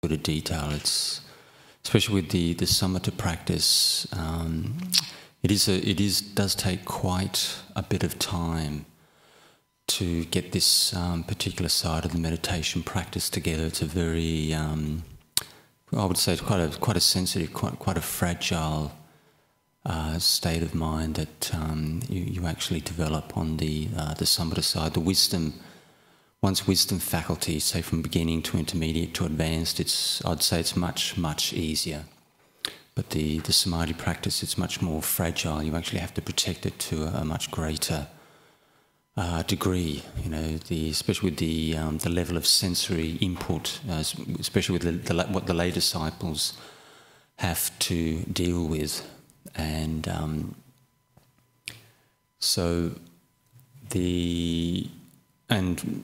sort of detail. It's especially with the samatha practice. It does take quite a bit of time to get this particular side of the meditation practice together. It's a very, I would say, it's quite a sensitive, quite a fragile state of mind that you actually develop on the samatha side. The wisdom, one's wisdom faculty, say from beginning to intermediate to advanced, I'd say it's much easier. But the samadhi practice, it's much more fragile. You actually have to protect it to a much greater degree. You know, especially with the level of sensory input, especially with what the lay disciples have to deal with, and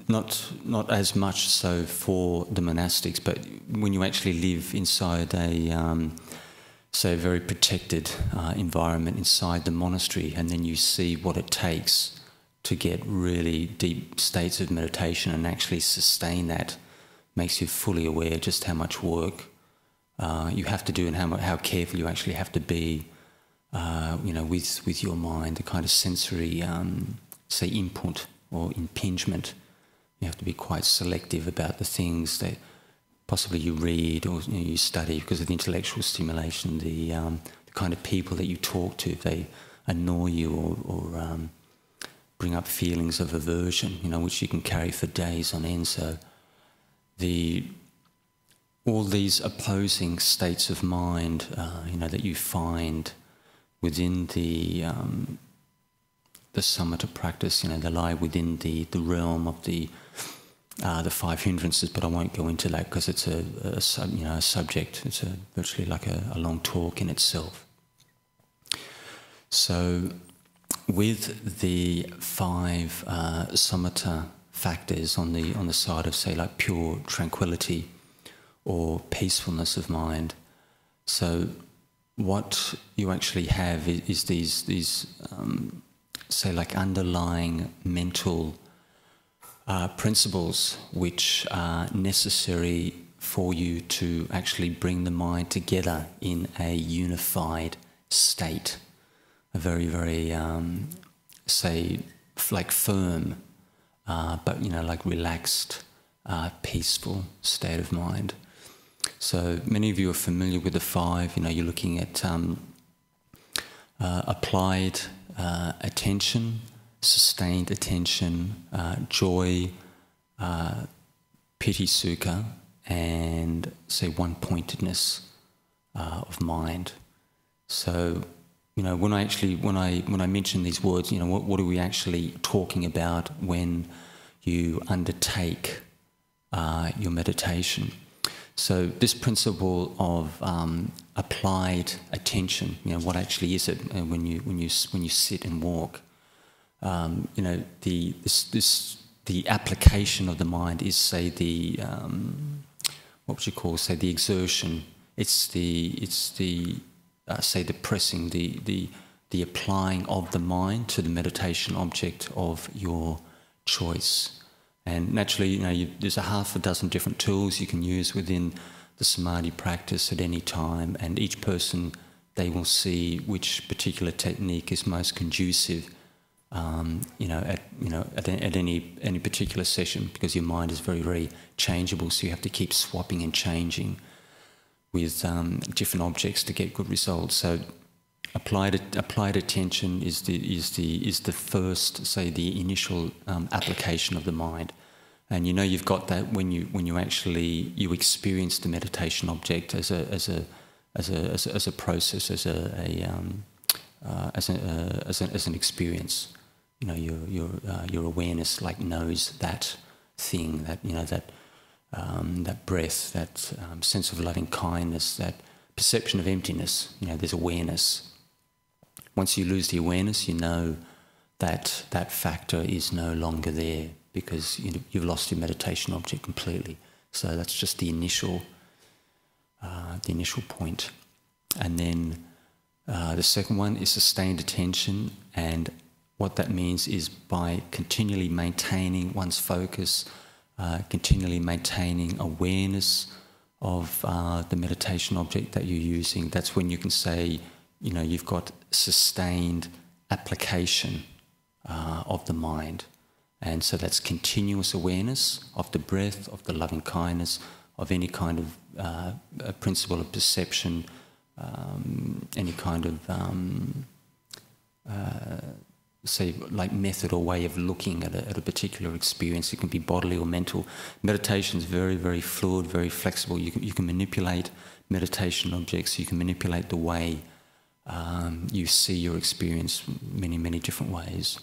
not as much so for the monastics, but when you actually live inside a say a very protected environment inside the monastery, and then you see what it takes to get really deep states of meditation and actually sustain that, makes you fully aware just how much work you have to do and how careful you actually have to be, with your mind, the kind of sensory, say, input or impingement. You have to be quite selective about the things that possibly you read or you study, because of the intellectual stimulation, the kind of people that you talk to, if they annoy you or bring up feelings of aversion, which you can carry for days on end. So all these opposing states of mind, that you find within the samatha practice, they lie within the realm of the five hindrances, but I won't go into that because it's a subject. It's virtually like a long talk in itself. So, with the five samatha factors on the side of, say, like pure tranquility or peacefulness of mind, so what you actually have is these say, like underlying mental principles which are necessary for you to actually bring the mind together in a unified state, a very, very, say, like firm, but, like relaxed, peaceful state of mind. So many of you are familiar with the five. You're looking at applied attention, sustained attention, joy, piti sukha, and, say, one-pointedness of mind. So, when I mention these words, what are we actually talking about when you undertake your meditation? So this principle of applied attention, what actually is it when you sit and walk? The application of the mind is, say, the exertion. It's the say the pressing, the applying of the mind to the meditation object of your choice. And naturally, there's a half a dozen different tools you can use within the samadhi practice at any time, and each person, they will see which particular technique is most conducive, at any particular session, because your mind is very, very changeable. So you have to keep swapping and changing with different objects to get good results. So applied attention is the first, say, the initial application of the mind, and you've got that when you actually experience the meditation object as a process, as an experience. Your awareness like knows that thing, that breath, that sense of loving kindness, that perception of emptiness. There's awareness. Once you lose the awareness, that factor is no longer there, because you've lost your meditation object completely. So that's just the initial point. And then the second one is sustained attention, and what that means is by continually maintaining one's focus, continually maintaining awareness the meditation object that you're using, that's when you can say, you've got sustained application of the mind. And so that's continuous awareness of the breath, of the loving kindness, of any kind of principle of perception, any kind of say like method or way of looking at a particular experience. It can be bodily or mental. Meditation is very, very fluid, very flexible. You can manipulate meditation objects. You can manipulate the way you see your experience many, many different ways.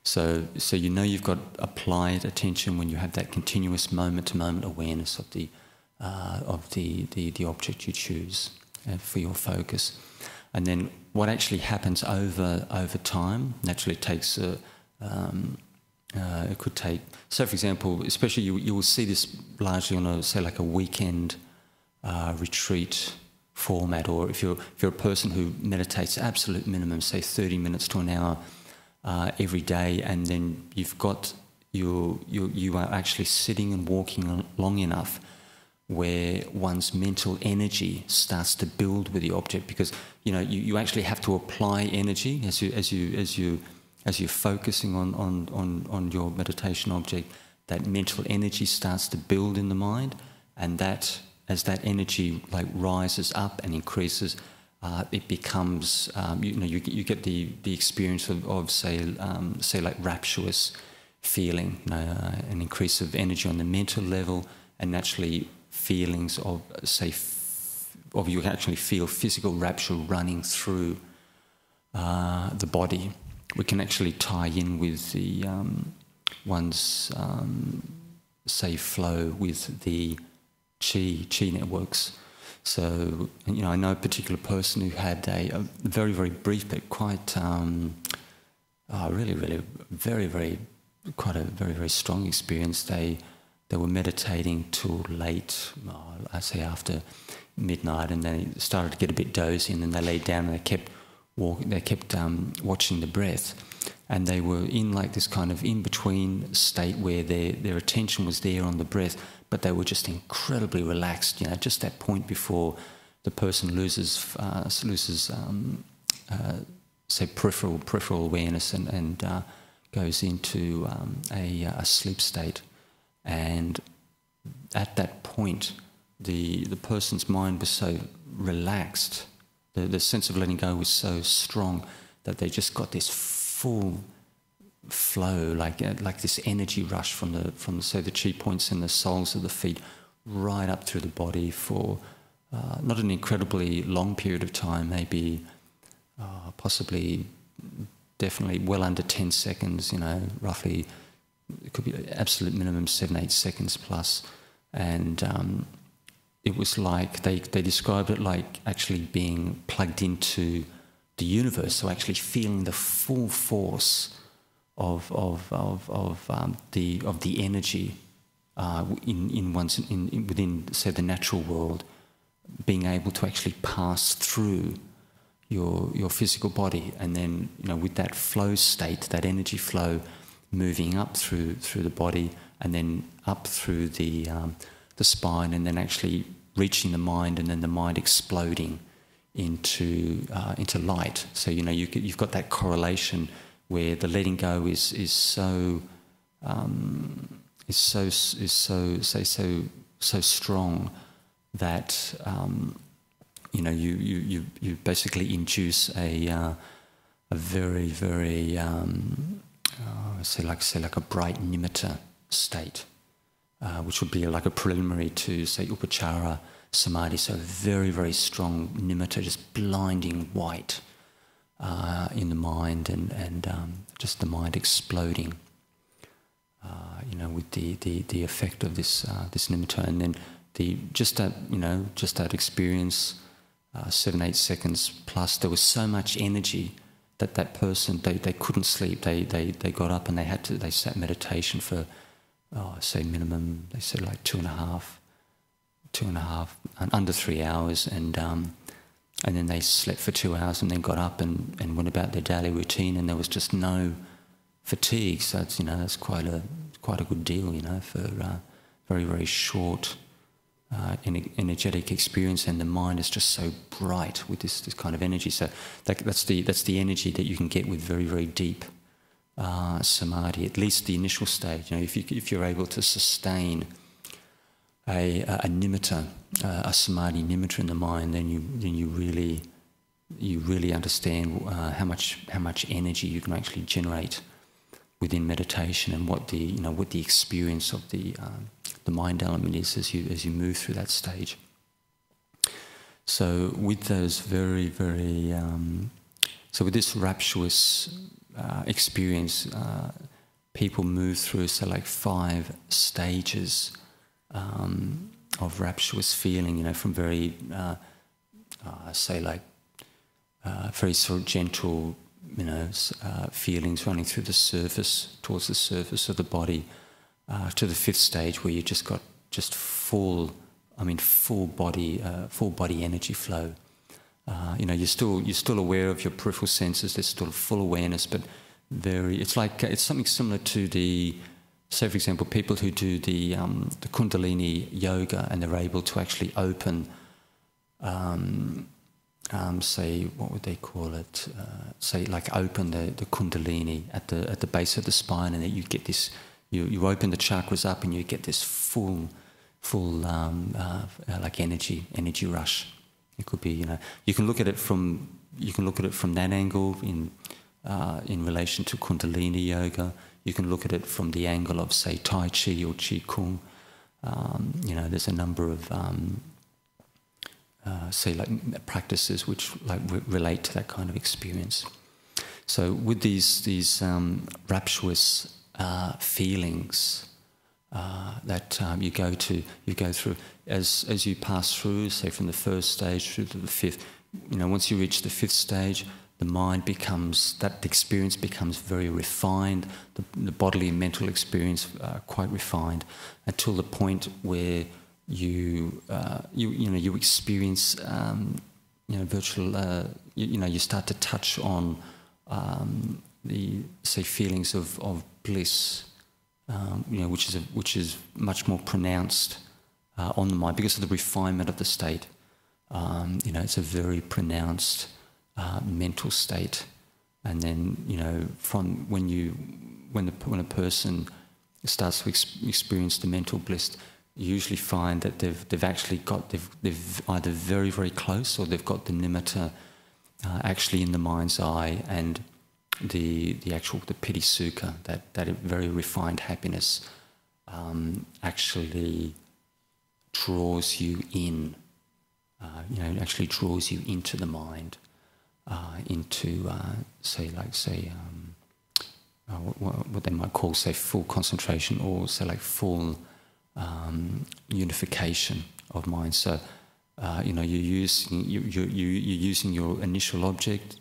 So you've got applied attention when you have that continuous moment-to-moment awareness of the object you choose for your focus. And then what actually happens over time naturally takes it could take. So, for example, especially you will see this largely on a weekend retreat format, or if you're a person who meditates absolute minimum, say 30 minutes to an hour every day, and then you are actually sitting and walking long enough where one's mental energy starts to build with the object, because you actually have to apply energy as you're focusing on your meditation object. That mental energy starts to build in the mind, and that as that energy rises up and increases, it becomes you get the experience of say like rapturous feeling, an increase of energy on the mental level, and naturally feelings of you can actually feel physical rapture running through the body. We can actually tie in with the one's flow with the chi networks. So I know a particular person who had a very, very brief but quite really very, very quite a very, very strong experience. They were meditating till late, I say after midnight, and they started to get a bit dozy, and then they laid down and they kept watching the breath, and they were in this kind of in-between state where their attention was there on the breath, but they were just incredibly relaxed, just that point before the person loses say peripheral awareness and goes into a sleep state. And at that point, the person's mind was so relaxed, the sense of letting go was so strong that they just got this full flow, like this energy rush from the chi points in the soles of the feet right up through the body for not an incredibly long period of time, maybe possibly definitely well under 10 seconds, roughly. It could be absolute minimum 7-8 seconds plus, and it was like they described it like actually being plugged into the universe, so actually feeling the full force of the energy within say the natural world, being able to actually pass through your physical body, and then with that flow state, that energy flow, moving up through the body and then up through the spine, and then actually reaching the mind, and then the mind exploding into light. So you've got that correlation where the letting go is so strong that you basically induce a very, very say like a bright nimitta state, which would be like a preliminary to say upachara samadhi. So very, very strong nimitta, just blinding white in the mind, and just the mind exploding, with the effect of this nimitta, and then just that experience, 7-8 seconds plus. There was so much energy that person, they couldn't sleep. They got up and they sat meditation for say minimum, they said like 2.5 under 3 hours, and then they slept for 2 hours and then got up and went about their daily routine, and there was just no fatigue. So it's that's quite a good deal, for very, very short energetic experience, and the mind is just so bright with this kind of energy. So that's the energy that you can get with very, very deep samadhi, at least the initial stage. If you're able to sustain a nimitta, a samadhi nimitta in the mind, then you really understand how much energy you can actually generate within meditation, and what the experience of the mind element is as you move through that stage. So with those very, very so with this rapturous experience, people move through like 5 stages of rapturous feeling. From very very sort of gentle, feelings running through the surface, towards the surface of the body, to the 5th stage where you just got full body energy flow. You're still aware of your peripheral senses. There's still full awareness, but it's something similar to say for example, people who do the Kundalini yoga, and they're able to actually open, say, what would they call it? Say like open the Kundalini at the base of the spine, and that you get this. You open the chakras up, and you get this full like energy rush. It could be, you can look at it from that angle in relation to Kundalini yoga. You can look at it from the angle of, say, Tai Chi or Qi Kung. There's a number of say like practices which like relate to that kind of experience. So with these rapturous feelings that you go through as you pass through, say from the 1st stage through to the 5th. Once you reach the 5th stage, the experience becomes very refined. The bodily and mental experience quite refined, until the point where you experience virtual. You start to touch on the, say, feelings of bliss, which is much more pronounced on the mind because of the refinement of the state. It's a very pronounced mental state, and then from when a person starts to experience the mental bliss, you usually find that they've either very, very close, or they've got the nimitta actually in the mind's eye, and the piti sukha, that very refined happiness actually draws you in. Actually draws you into the mind, into what they might call, say, full concentration, or say like full unification of mind. So you're using your initial object.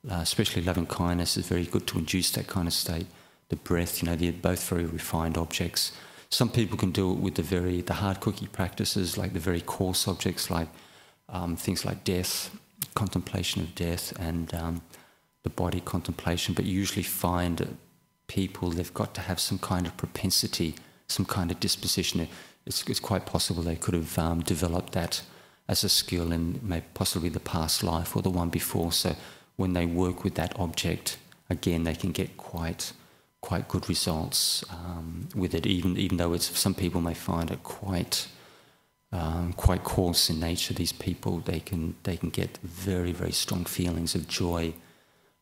Especially loving kindness is very good to induce that kind of state. The breath, they're both very refined objects. Some people can do it with the hard cookie practices, like the very coarse objects, like things like death, contemplation of death, and the body contemplation. But you usually find people, they've got to have some kind of propensity, some kind of disposition. It's quite possible they could have developed that as a skill in maybe possibly the past life or the one before. So when they work with that object, again, they can get quite good results with it, even though some people may find it quite coarse in nature. These people, they can get very, very strong feelings of joy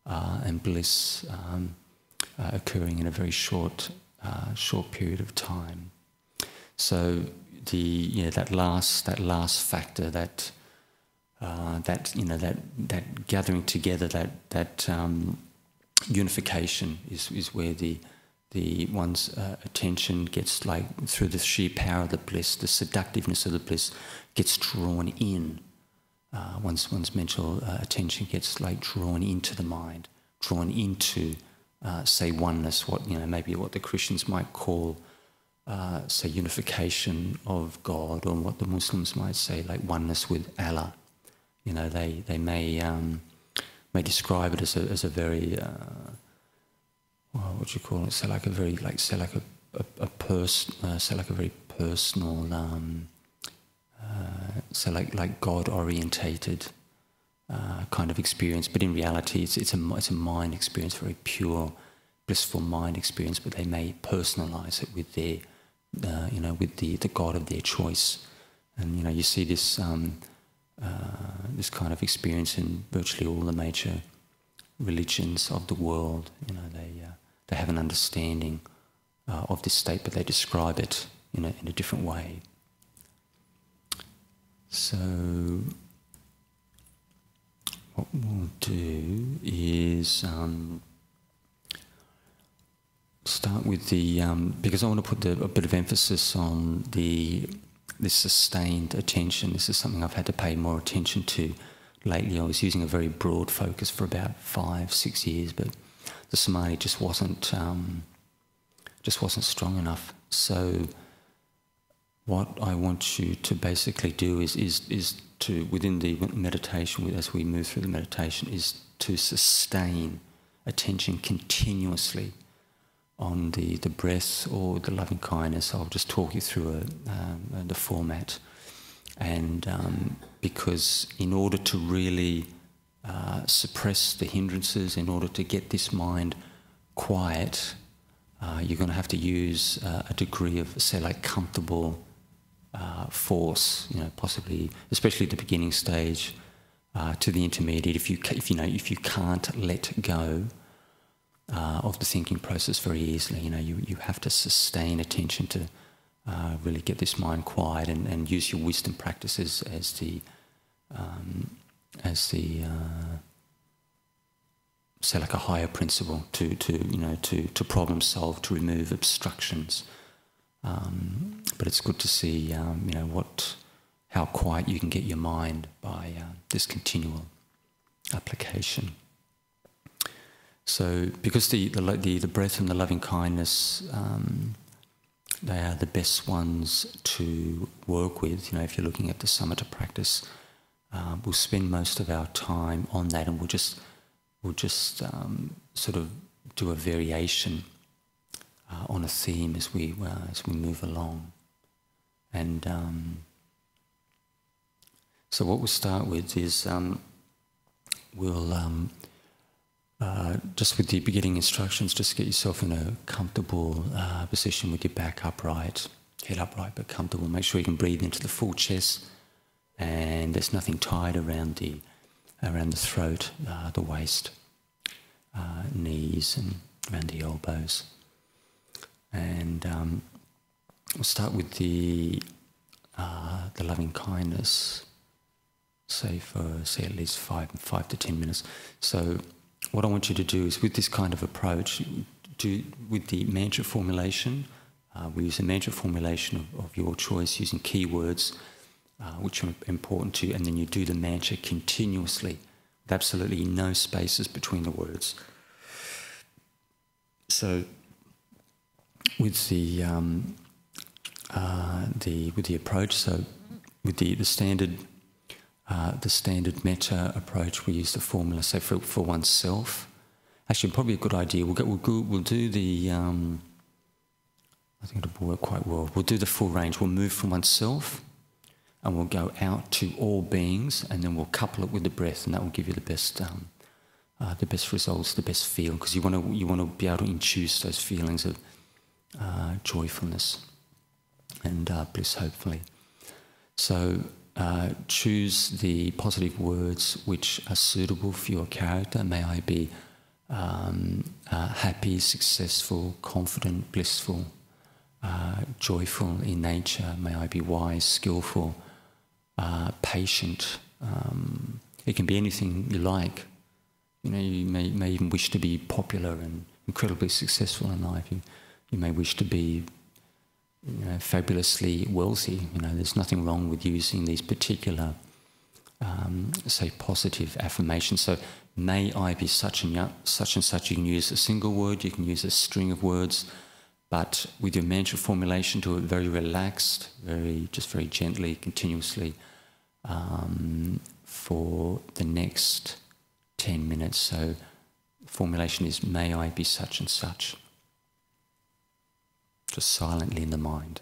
and bliss occurring in a very short period of time. So that last factor, that gathering together, that unification is where the one's attention gets, like, through the sheer power of the bliss, the seductiveness of the bliss, gets drawn in. One's mental attention gets like drawn into the mind, drawn into say oneness, maybe what the Christians might call say unification of God, or what the Muslims might say like oneness with Allah. They may describe it as a very what do you call it? Say like a very, like, say like a very personal so like God-orientated kind of experience, but in reality it's a mind experience, very pure, blissful mind experience. But they may personalize it with their, with the God of their choice, and you see this this kind of experience in virtually all the major religions of the world. They have an understanding of this state, but they describe it in a different way. So what we'll do is start with the because I want to put a bit of emphasis on this sustained attention. This is something I've had to pay more attention to lately. I was using a very broad focus for about 5-6 years, but the samadhi just wasn't strong enough. So what I want you to basically do is to, within the meditation, as we move through the meditation, is to sustain attention continuously on the breath or the loving kindness. I'll just talk you through the format. And because in order to really suppress the hindrances, in order to get this mind quiet, you're going to have to use a degree of, say, like comfortable force, possibly, especially at the beginning stage, to the intermediate. If you can't let go of the thinking process very easily, you have to sustain attention to really get this mind quiet, and use your wisdom practices as the say like a higher principle to problem solve, to remove obstructions. But it's good to see how quiet you can get your mind by this continual application. So because the breath and the loving kindness, they are the best ones to work with. If you're looking at the samatha practice, we'll spend most of our time on that, and we'll just sort of do a variation on a theme as we move along. And so what we'll start with is we'll just with the beginning instructions, just get yourself in a comfortable position with your back upright, head upright but comfortable. Make sure you can breathe into the full chest, and there's nothing tight around the throat, the waist, knees, and around the elbows. And we'll start with the loving kindness, say at least 5 to 10 minutes. So what I want you to do is, with this kind of approach, with the mantra formulation, we use a mantra formulation of your choice using keywords which are important to you, and then you do the mantra continuously with absolutely no spaces between the words. So with the approach, so with the standard metta approach, we use the formula, say for oneself. Actually, probably a good idea. We'll do the. I think it'll work quite well. We'll do the full range. We'll move from oneself, and we'll go out to all beings, and then we'll couple it with the breath, and that will give you the best results, the best feel, because you want to be able to induce those feelings of joyfulness and bliss, hopefully. So choose the positive words which are suitable for your character. May I be happy, successful, confident, blissful, joyful in nature. May I be wise, skillful, patient. It can be anything you like. You may even wish to be popular and incredibly successful in life. You may wish to be fabulously wealthy. There's nothing wrong with using these particular, say, positive affirmations. So, may I be such and such. You can use a single word, you can use a string of words, but with your mantra formulation, do it very relaxed, very gently, continuously, for the next 10 minutes. So, formulation is, may I be such and such. Just silently in the mind.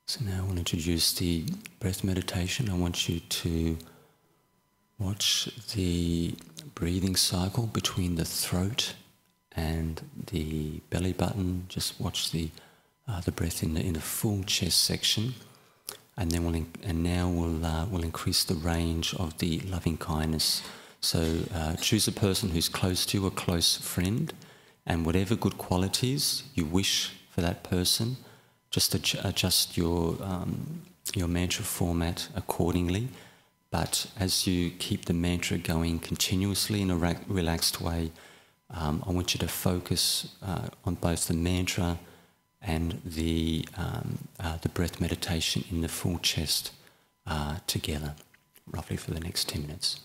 So now I want to introduce the breath meditation. I want you to watch the breathing cycle between the throat and the belly button. Just watch the breath in the full chest section, and then we'll increase the range of the loving kindness. So choose a person who's close to you, a close friend, and whatever good qualities you wish for that person, just adjust your mantra format accordingly. But as you keep the mantra going continuously in a relaxed way, I want you to focus on both the mantra and the breath meditation in the full chest together, roughly for the next 10 minutes.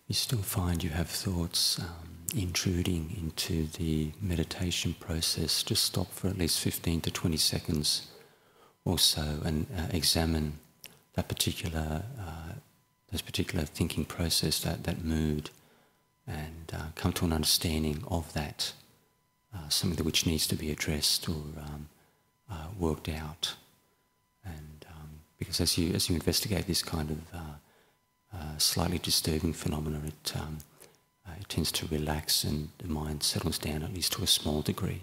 you still find you have thoughts intruding into the meditation process, just stop for at least 15 to 20 seconds or so and examine that particular thinking process, that mood, and come to an understanding of that, something which needs to be addressed or worked out. And because as you investigate this kind of slightly disturbing phenomena, it tends to relax and the mind settles down, at least to a small degree.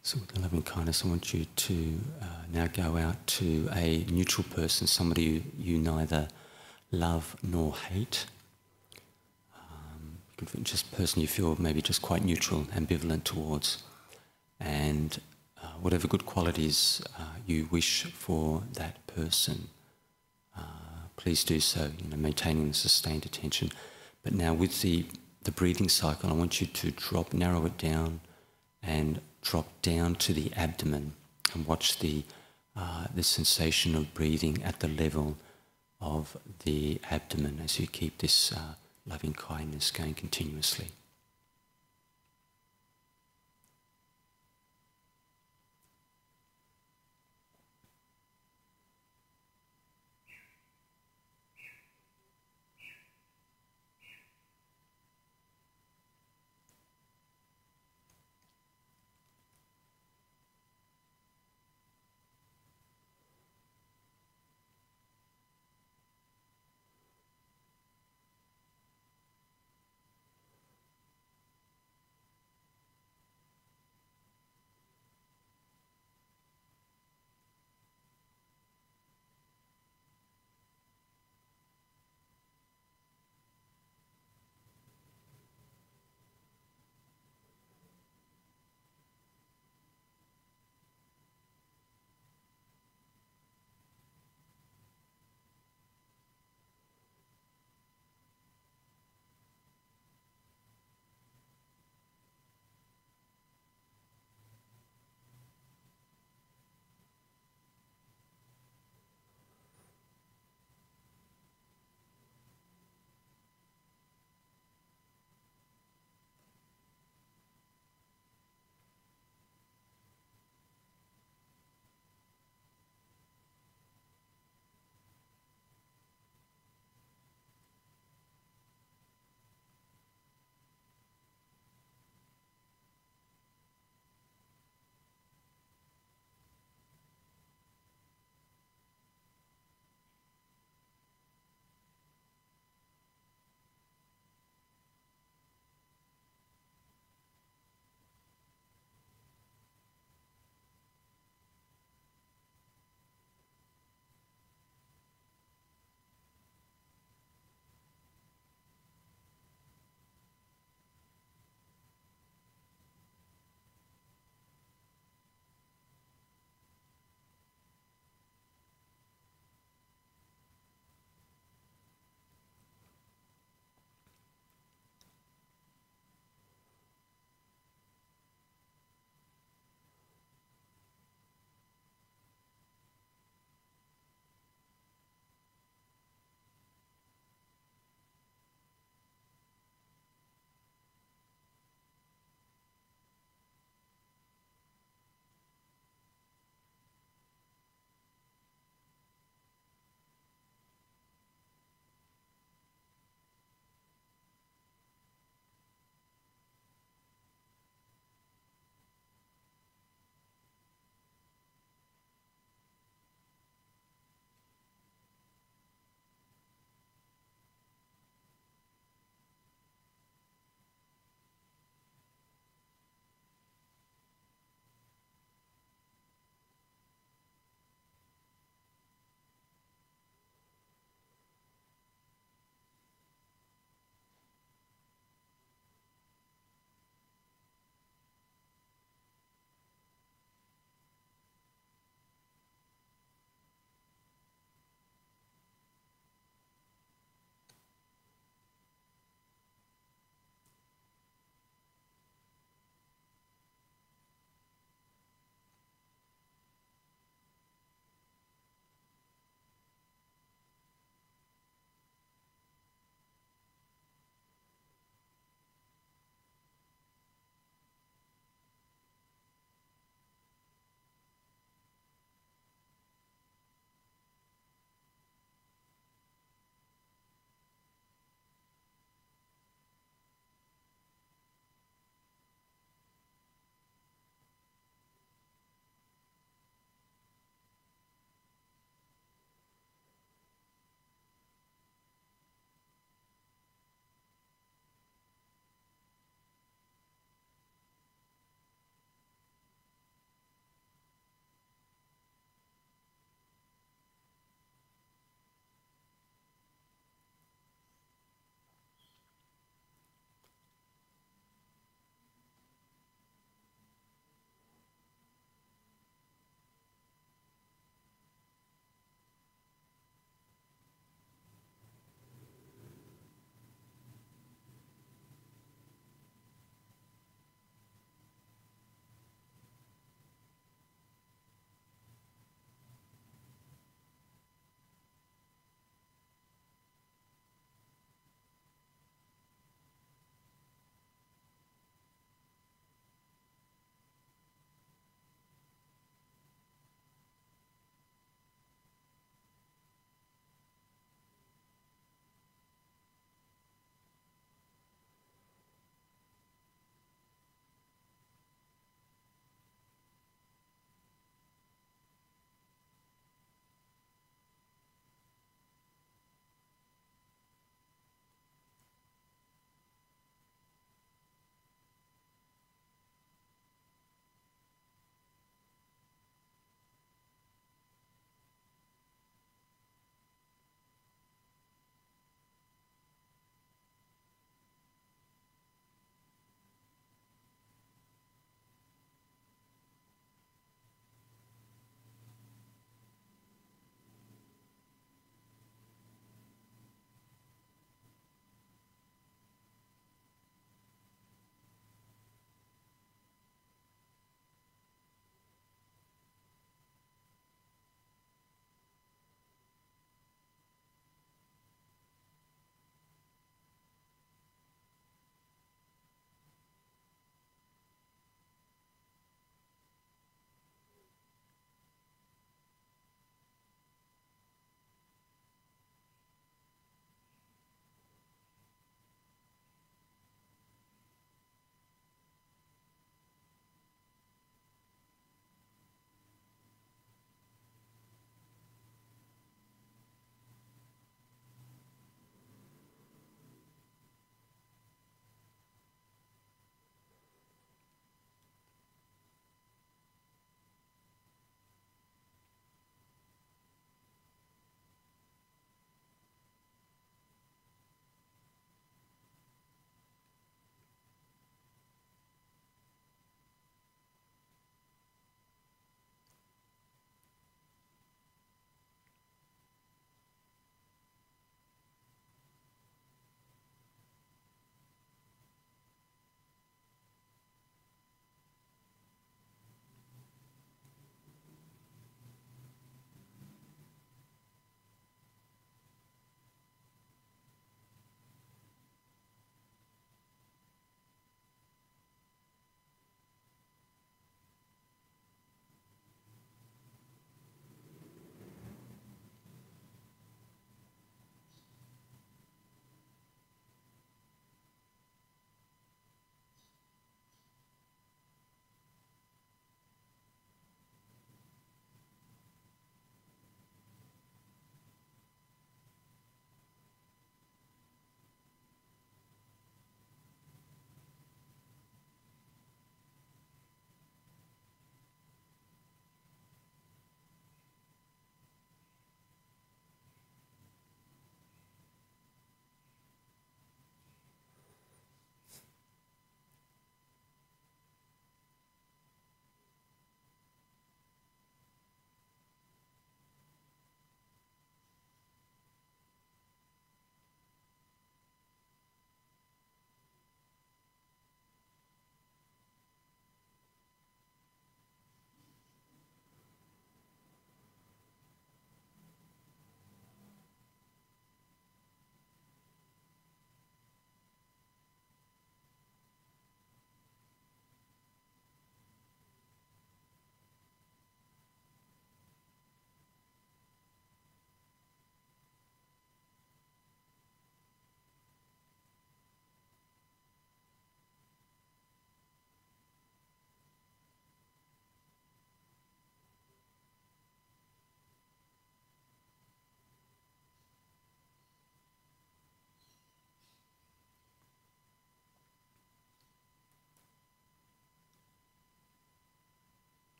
So with the loving kindness, I want you to now go out to a neutral person, somebody you neither love nor hate. Just a person you feel maybe just quite neutral, ambivalent towards. And whatever good qualities you wish for that person, please do so, maintaining the sustained attention. But now with the breathing cycle, I want you to narrow it down and drop down to the abdomen and watch the sensation of breathing at the level of the abdomen as you keep this loving kindness going continuously.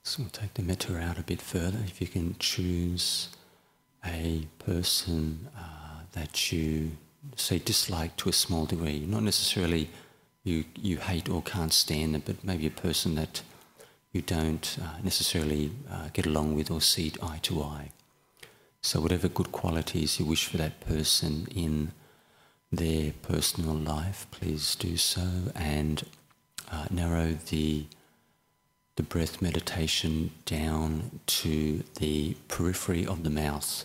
So we'll take the metta out a bit further. If you can choose a person that you say dislike to a small degree, not necessarily you hate or can't stand them, but maybe a person that you don't necessarily get along with or see eye to eye. So whatever good qualities you wish for that person in their personal life, please do so, and narrow the breath meditation down to the periphery of the mouth.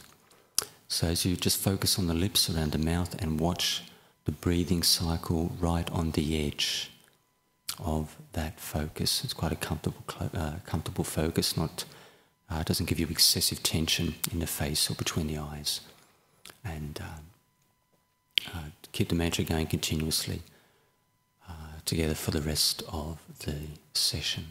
So as you just focus on the lips around the mouth and watch the breathing cycle right on the edge of that focus. It's quite a comfortable focus, not doesn't give you excessive tension in the face or between the eyes. And keep the mantra going continuously together for the rest of the session.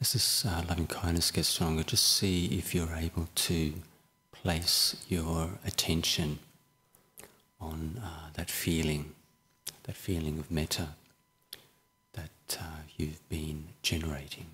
As this loving kindness gets stronger, just see if you're able to place your attention on that feeling of metta that you've been generating.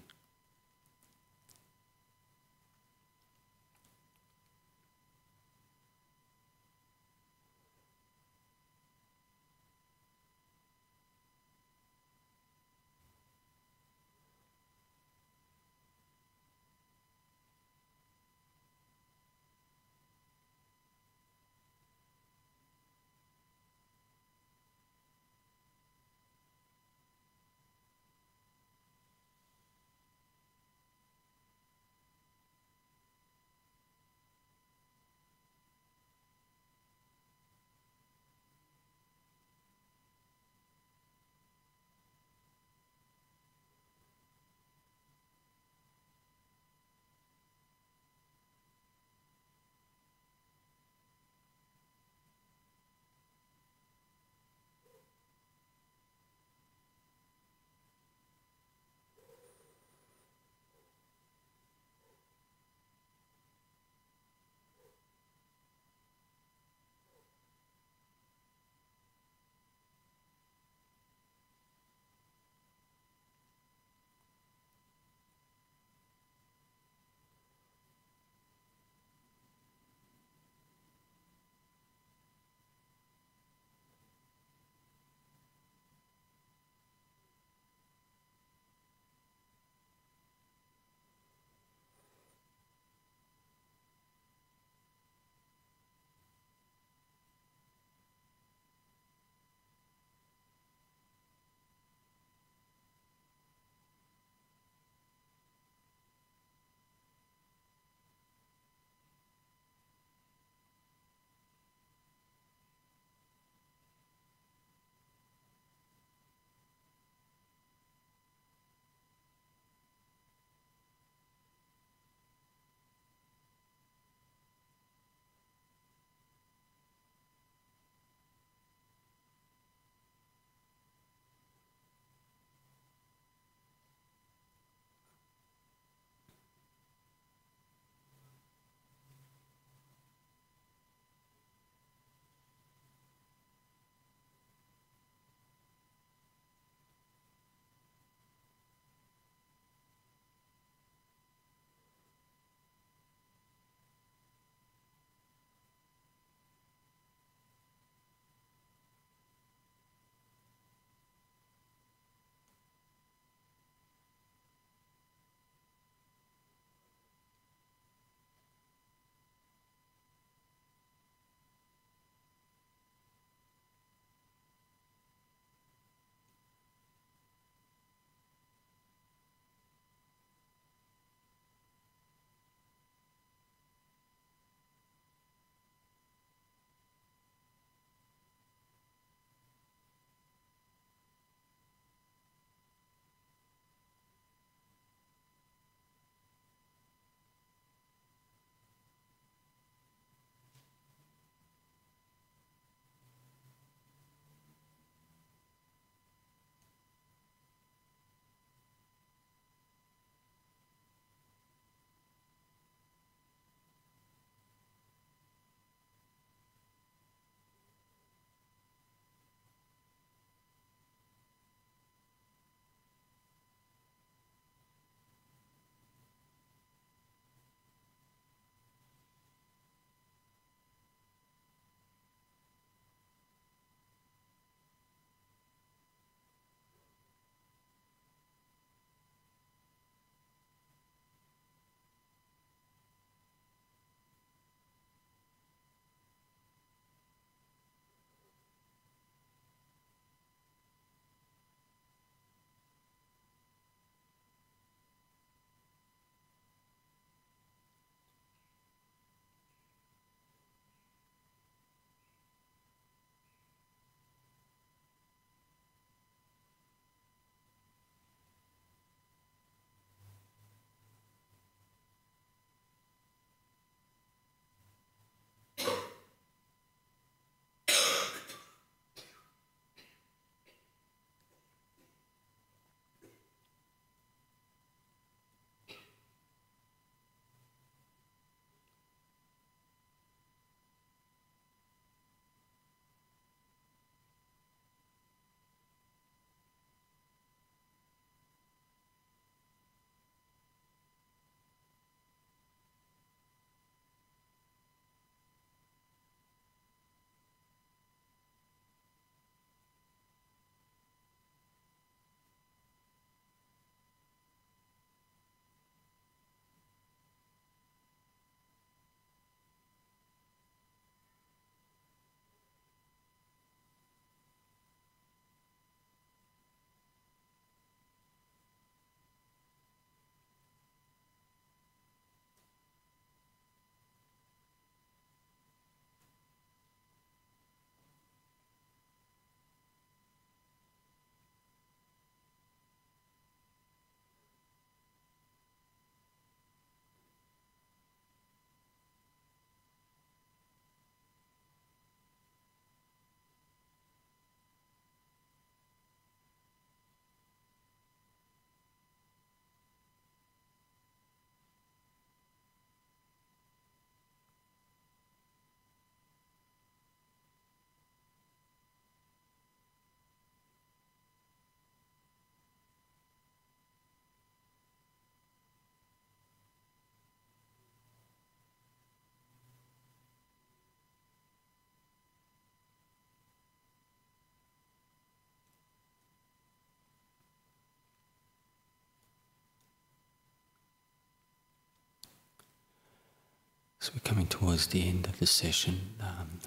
So we're coming towards the end of the session.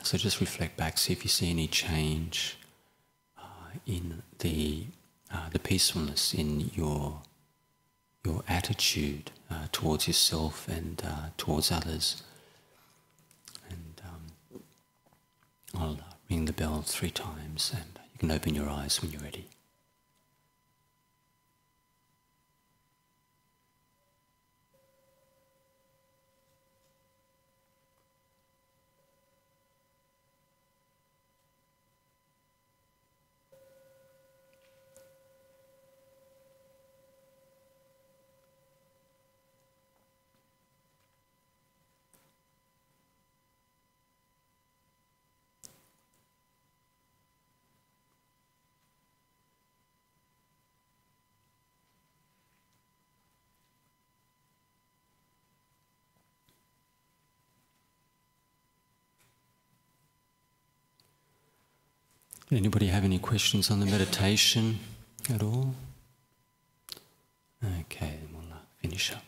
So just reflect back, see if you see any change in the peacefulness in your attitude towards yourself and towards others. And I'll ring the bell 3 times, and you can open your eyes when you're ready. Anybody have any questions on the meditation at all? Okay, then we'll finish up.